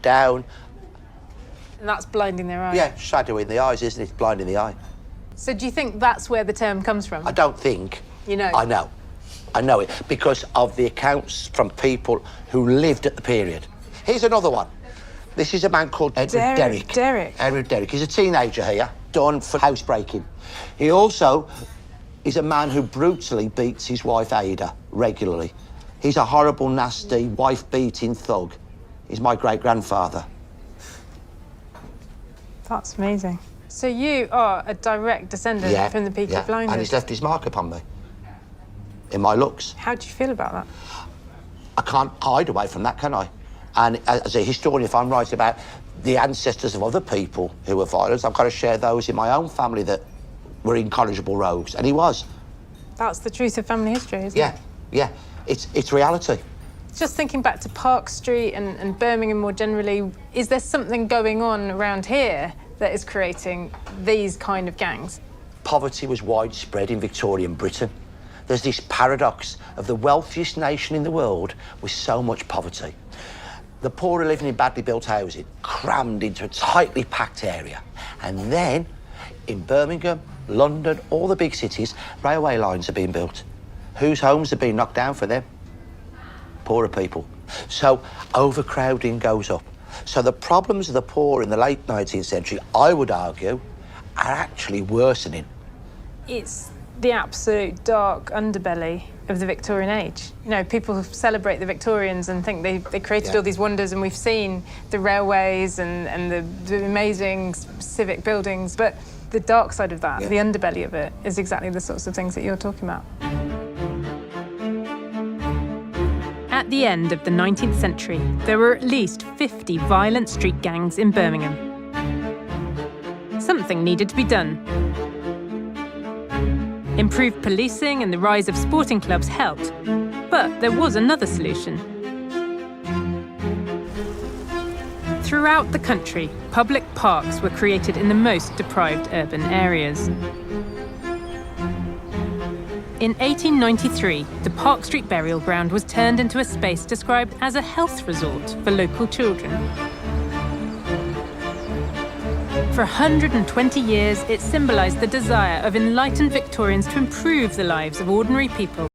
down. And that's blinding their eyes? Yeah, shadow in the eyes, isn't it? Blinding the eye. So do you think that's where the term comes from? I don't think. You know? I know. I know it because of the accounts from people who lived at the period. Here's another one. This is a man called Edward Derrick. Edward Derrick. He's a teenager here, done for housebreaking. He also is a man who brutally beats his wife Ada regularly. He's a horrible, nasty, wife-beating thug. He's my great-grandfather. That's amazing. So you are a direct descendant from the Peaky Blinders? And he's left his mark upon me, in my looks. How do you feel about that? I can't hide away from that, can I? And as a historian, if I'm right about the ancestors of other people who were violent, I've got to share those in my own family that were incorrigible rogues, and he was. That's the truth of family history, isn't it? Yeah. It's reality. Just thinking back to Park Street and Birmingham more generally, is there something going on around here that is creating these kind of gangs? Poverty was widespread in Victorian Britain. There's this paradox of the wealthiest nation in the world with so much poverty. The poor are living in badly built housing, crammed into a tightly packed area. And then, in Birmingham, London, all the big cities, railway lines are being built. Whose homes are being knocked down for them? Poorer people. So overcrowding goes up. So the problems of the poor in the late 19th century, I would argue, are actually worsening. It's the absolute dark underbelly of the Victorian age. You know, people celebrate the Victorians and think they created all these wonders, and we've seen the railways and the amazing civic buildings, but the dark side of that, the underbelly of it, is exactly the sorts of things that you're talking about. At the end of the 19th century, there were at least 50 violent street gangs in Birmingham. Something needed to be done. Improved policing and the rise of sporting clubs helped, but there was another solution. Throughout the country, public parks were created in the most deprived urban areas. In 1893, the Park Street burial ground was turned into a space described as a health resort for local children. For 120 years, it symbolised the desire of enlightened Victorians to improve the lives of ordinary people